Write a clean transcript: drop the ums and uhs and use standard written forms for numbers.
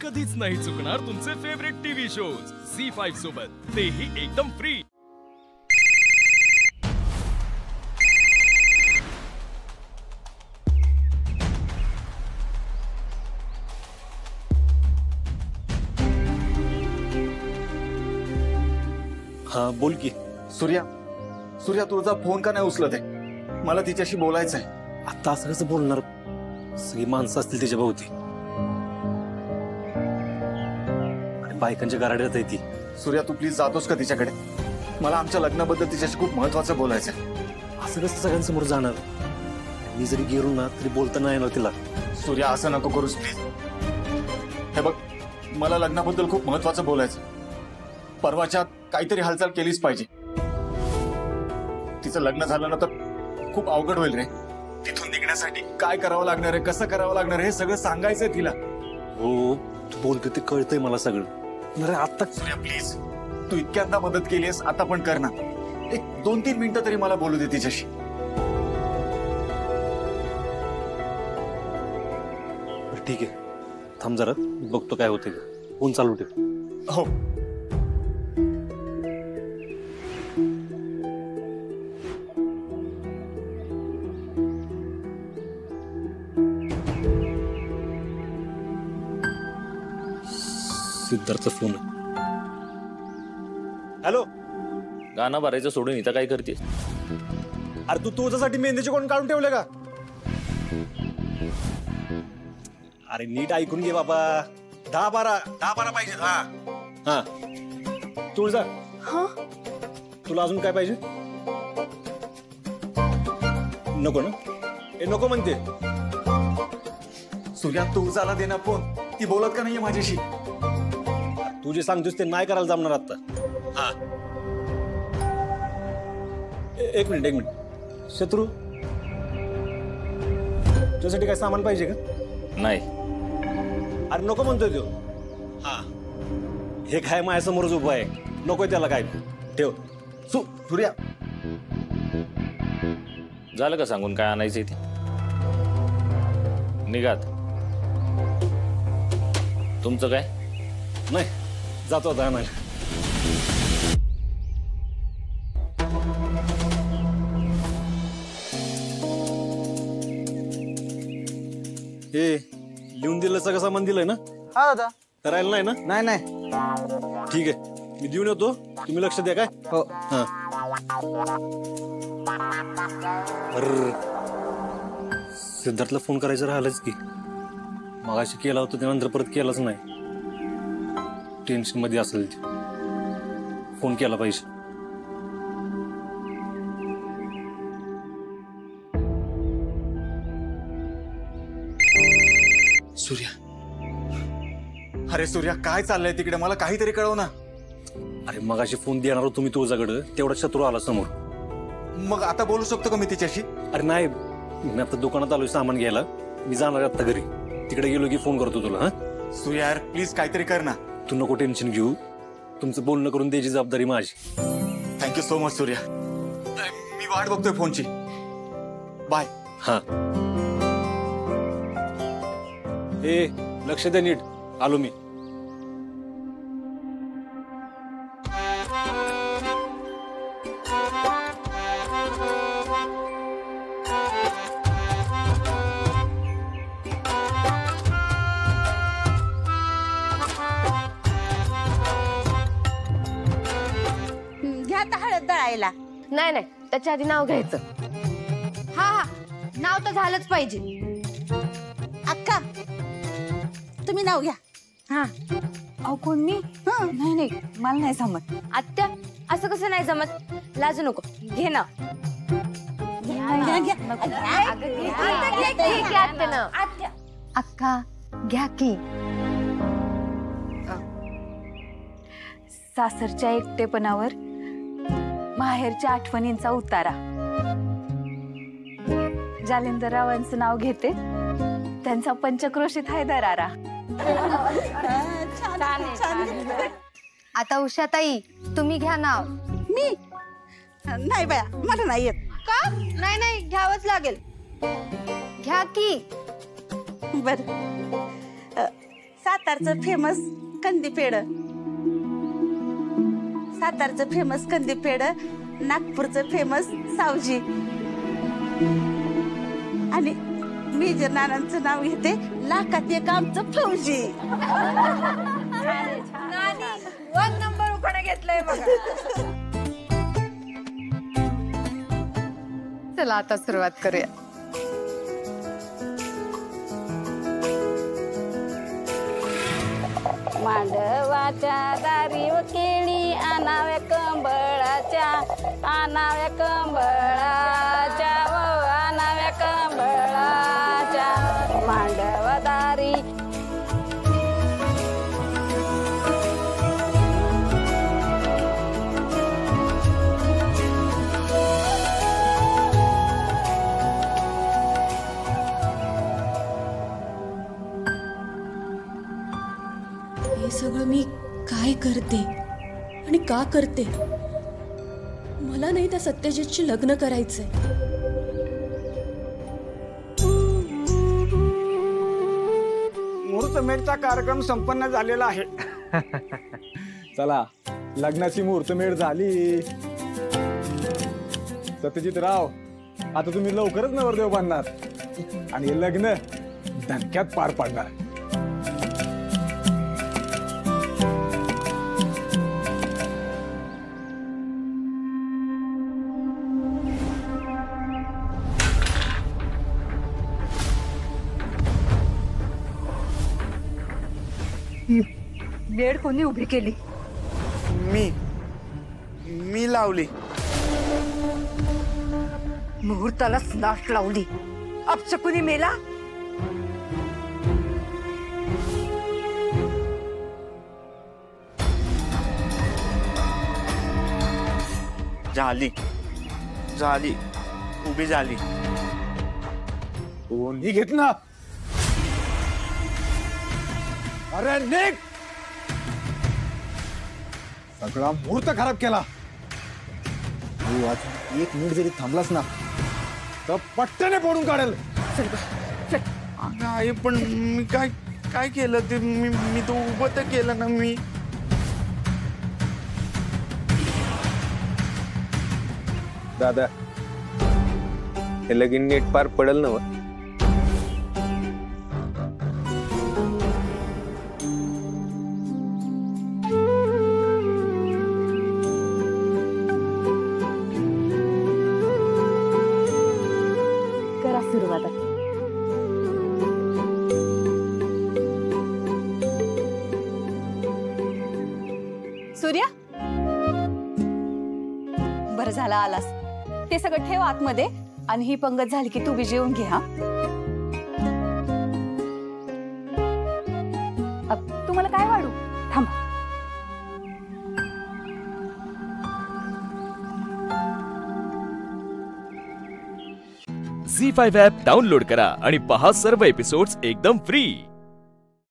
कधीच नाही चुकणार तुमचे फेवरेट टीव्ही शोज झी5 सोबत, तेही एकदम फ्री। हा बोल की। सूर्या तुझा फोन का नाही उचलत आहे? मला तिच्याशी बोलायचंय। आता असं कसं बोलणार? सगळी माणसं असतील तिच्या भोवती आणि बायकांच्या गाराड्यात आहे ती। सूर्या तू प्लीज जातोस का तिच्याकडे? मला आमच्या लग्नाबद्दल तिच्याशी खूप महत्वाचं बोलायचंय। असं कसं सगळ्यांसमोर जाणार? मी जरी गेलो ना तरी बोलता नाही येणार तिला। सूर्या असं नको करूस प्लीज। हे बघ, मला लग्नाबद्दल खूप महत्वाचं बोलायचं। परवाच्या काहीतरी हालचाल केलीच पाहिजे। तिचं लग्न झालं ना तर खूप अवघड होईल रे। तिथून निघण्यासाठी काय करावं लागणार आहे, कसं करावं लागणार आहे, हे सगळं सांगायचंय तिला। हो तू बोलते ते कळतंय मला सगळं। अरे आता सूर्या प्लीज, तू इतक्यांदा मदत केलीस, आता पण कर ना। एक 2-3 मिनिटं तरी मला बोलू दे तिच्याशी। ठीक आहे, थांब जरा, बघतो काय होते। फोन चालू ठेव। हो सिद्धार्थचा फोन। हॅलो, गाणं भरायचं सोडून इथं काय करतेस? अरे तू तुझ्यासाठी मेहंदीचे कोण काढून ठेवले का? अरे नीट ऐकून घे बाबा। 10-12 पाहिजे। हा हा तुळजा, हा तुला अजून काय पाहिजे? नको ना? ए नको म्हणते। सूर्या तू झाला दे ना फोन, ती बोलत का नाहीये माझ्याशी? तू जे सांगतोस ते नाही करायला जमणार आता। हा एक मिनिट शत्रू, तुझ्यासाठी काय सामान पाहिजे का? नाही। अरे नको म्हणतोय तो। हा हे काय माझ्यासमोरच उभा आहे, नकोय त्याला काय। ठेव। सूर्या झालं का सांगून काय आणायचं ते? निघात। तुमचं काय? नाही, जातो आता आणायला। हे लिहून दिलं सगळं सामान दिलंय ना? हा दादा। करायला नाही ना? नाही ठीक आहे, मी देऊन येतो, तुम्ही लक्ष द्या काय? हो। हा सिद्धार्थला फोन करायचं राहिलंच की। मगाशी केला होता त्यानंतर परत केलाच नाही। टेन्शन मध्ये असेल ती, फोन केला पाहिजे। सूर्या, अरे सूर्या काय चाललंय तिकडे? मला काहीतरी कळव ना। अरे मगाशी फोन देणार होतो मी तुझ्याकडे, तेवढा शत्रू आला समोर। मग आता बोलू शकतो का मी तिच्याशी? अरे नाही, मी आता दुकानात आलोय सामान घ्यायला, मी जाणार आता घरी। तिकडे गेलो की फोन करतो तुला। हा सूर्या यार प्लीज काहीतरी कर ना। तू नको टेन्शन घेऊ, तुमचं बोलणं करून द्यायची जबाबदारी माझी। थँक्यू सो मच सूर्या, मी वाट बघतोय फोनची। बाय। हा ए लक्ष द्या नीट, आलो मी। घ्या आता हळद दळायला। नाही नाही, त्याच्या आधी नाव घ्यायचं। हा नाव तर झालंच पाहिजे। अक्का तुम्ही नाव घ्या। हा अहो कोण मी? नाही नाही मला नाही जमत। आत्या, असं कसं नाही जमत? लाजू नको, घे ना। अक्का घ्या की। सासरच्या एकटेपणावर माहेरच्या आठवणींचा उतारा। जालिंदररावांचं नाव घेते, त्यांचा पंचक्रोशीत आहे दरारा। आता उषाताई तुम्ही घ्या नाव। मी नाही बाया, मला नाही येत। का? नाही नाही, घ्यावंच लागेल। घ्या की। बर सातारचं फेमस कंदी पेढ, सातारचं फेमस कंदी पेढ, नागपूरचं फेमस सावजी आणि मी जे नानांचं नाव घेते लाखात एक आमचं फौजी. वन नंबर उखाणा घेतलाय बघा. चला आता सुरुवात करूया. मांडवाच्या दारी केळी आणाव्या कंबळाच्या, आणाव्या कंबळाच्या, आणाव्या कंबळाच्या मांडवा दारी. हे सगळं मी काय करते आणि का करते? मला नाही त्या सत्यजितशी लग्न करायचंय. मुहूर्तमेढचा कार्यक्रम संपन्न झालेला आहे. चला लग्नाची मुहूर्तमेढ झाली. सत्यजित राव, आता तुम्ही लवकरच नवरदेव बांधणार आणि हे लग्न धक्क्यात पार पाडणार. बेड कोणी उभी केली? मी लावली. मुहूर्ताला स्नाट लावली. अपशकुनी मेला. झाली झाली उभी झाली. कोणी घेतला? अरे निघ! सगळा मुहूर्त खराब केला. तू आज एक मिनिट जरी थांबलास ना तर पट्ट्याने फोडून काढेल. आई पण मी काय काय केलं ते? मी तो उभं तर केलं ना. मी दादा हे लगीन नीट पार पडल ना? करा सुरुवात. सूर्या, बरं झालं आलास. ते सगळं ठेव आतमध्ये आणि ही पंगत झाली की तू बी जेवून घे. हा, तुम्हाला काय वाढू? थांबा. झी5 ॲप डाउनलोड करा आणि पहा सर्व एपिसोड्स एकदम फ्री.